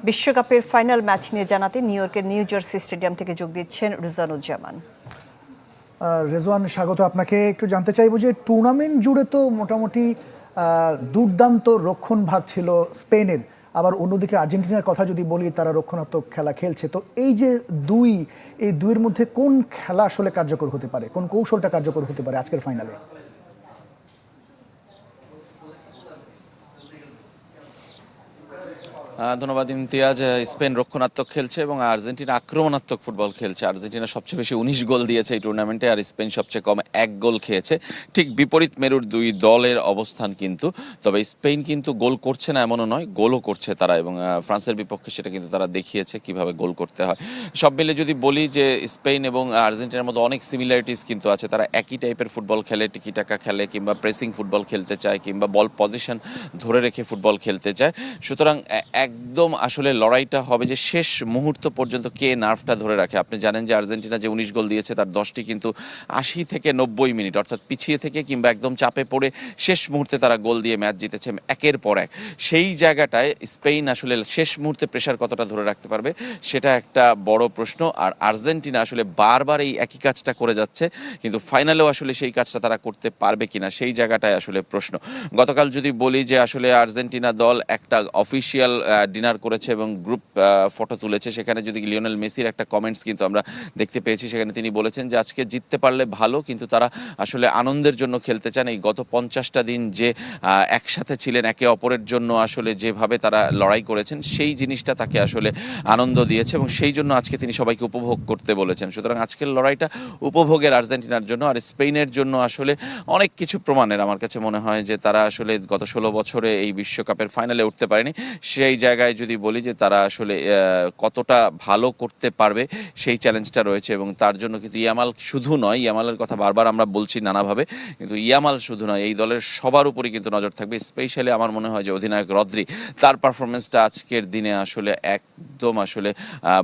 বিশ্বকাপের final match নিয়ে জানাতে নিউ ইয়র্কের নিউ জার্সি স্টেডিয়াম থেকে যোগ দিচ্ছেন রেজানুজ্জামান। রেজওয়ান, স্বাগত আপনাকে। একটু জানতে চাইবো যে টুর্নামেন্ট জুড়ে তো মোটামুটি দুর্দান্ত রক্ষণভাগ ছিল স্পেনের, আবার অন্যদিকে আর্জেন্টিনার কথা যদি বলি তারা রক্ষণাত্মক খেলা খেলছে। তো এই যে এই দুইয়ের মধ্যে কোন খেলা আসলে কার্যকর হতে পারে, কোন কৌশলটা কার্যকর হতে পারে আজকের ফাইনালে? ধন্যবাদ ইমতিয়াজ। স্পেন রক্ষণাত্মক খেলছে এবং আর্জেন্টিনা আক্রমণাত্মক ফুটবল খেলছে। আর্জেন্টিনা সবচেয়ে বেশি 19 গোল দিয়েছে এই টুর্নামেন্টে, আর স্পেন সবচেয়ে কম 1 গোল খেয়েছে। ঠিক বিপরীত মেরুর দুই দলের অবস্থান কিন্তু, তবে স্পেন কিন্তু গোল করছে না এমনও নয়, গোলও করছে তারা, এবং ফ্রান্সের বিপক্ষে সেটা কিন্তু তারা দেখিয়েছে কিভাবে গোল করতে হয়। সব মিলে যদি বলি যে স্পেন এবং আর্জেন্টিনার মধ্যে অনেক সিমিলারিটিস কিন্তু আছে। তারা একই টাইপের ফুটবল খেলে, টিকিটাকা খেলে, কিংবা প্রেসিং ফুটবল খেলতে চায়, কিংবা বল পজিশন ধরে রেখে ফুটবল খেলতে চায়। সুতরাং একদম আসলে লড়াইটা হবে যে শেষ মুহূর্ত পর্যন্ত কে নার্ভটা ধরে রাখে। আপনি জানেন যে আর্জেন্টিনা যে 19 গোল দিয়েছে তার 10টি কিন্তু 80 থেকে 90 মিনিট, অর্থাৎ পিছিয়ে থেকে কিংবা একদম চাপে পড়ে শেষ মুহূর্তে তারা গোল দিয়ে ম্যাচ জিতেছে একের পর এক। সেই জায়গাটায় স্পেন আসলে শেষ মুহূর্তে প্রেশার কতটা ধরে রাখতে পারবে সেটা একটা বড় প্রশ্ন। আর আর্জেন্টিনা আসলে বারবার এই একই কাজটা করে যাচ্ছে, কিন্তু ফাইনালেও আসলে সেই কাজটা তারা করতে পারবে কিনা সেই জায়গাটায় আসলে প্রশ্ন। গতকাল যদি বলি যে আসলে আর্জেন্টিনা দল একটা অফিসিয়াল ডিনার করেছে এবং গ্রুপ ফটো তুলেছে, সেখানে যদি লিওনেল মেসির একটা কমেন্টস কিন্তু আমরা দেখতে পেয়েছি। সেখানে তিনি বলেছেন যে আজকে জিততে পারলে ভালো, কিন্তু তারা আসলে আনন্দের জন্য খেলতে চান। এই গত 50টা দিন যে একসাথে ছিলেন, একে অপরের জন্য আসলে যেভাবে তারা লড়াই করেছেন সেই জিনিসটা তাকে আসলে আনন্দ দিয়েছে, এবং সেই জন্য আজকে তিনি সবাইকে উপভোগ করতে বলেছেন। সুতরাং আজকের লড়াইটা উপভোগের আর্জেন্টিনার জন্য। আর স্পেনের জন্য আসলে অনেক কিছু প্রমাণের, আমার কাছে মনে হয় যে তারা আসলে গত 16 বছরে এই বিশ্বকাপের ফাইনালে উঠতে পারেনি। সেই জায়গায় যদি বলি যে তারা আসলে কতটা ভালো করতে পারবে সেই চ্যালেঞ্জটা রয়েছে, এবং তার জন্য কিন্তু ইয়ামাল শুধু নয়, ইয়ামালের কথা বারবার আমরা বলছি নানাভাবে, কিন্তু ইয়ামাল শুধু নয়, এই দলের সবার উপরই কিন্তু নজর থাকবে। স্পেশালি আমার মনে হয় যে অধিনায়ক রদ্রি, তার পারফরমেন্সটা আজকের দিনে আসলে একদম আসলে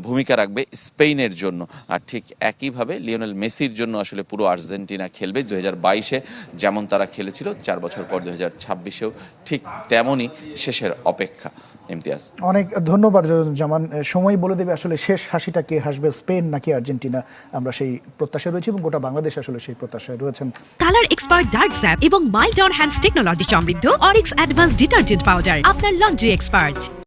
ভূমিকা রাখবে স্পেনের জন্য। আর ঠিক একইভাবে লিওনেল মেসির জন্য আসলে পুরো আর্জেন্টিনা খেলবে 2022-এ যেমন তারা খেলেছিল, 4 বছর পর 2026-এও ঠিক তেমনই শেষের অপেক্ষা। ইমতিয়াজ, অনেক ধন্যবাদ জামান। সময় বলে দেবে আসলে শেষ হাসিটা কে হাসবে, স্পেন নাকি আর্জেন্টিনা। আমরা সেই প্রত্যাশায় রয়েছি এবং গোটা বাংলাদেশ আসলে সেই প্রত্যাশায় রয়েছেন। কালার এক্সপার্ট ডার্ক স্যাপ এবং মাইল্ড অন হ্যান্ডস টেকনোলজি সমৃদ্ধ অরিক্স অ্যাডভান্স ডিটারজেন্ট পাউডার আপনার লন্ড্রি এক্সপার্ট।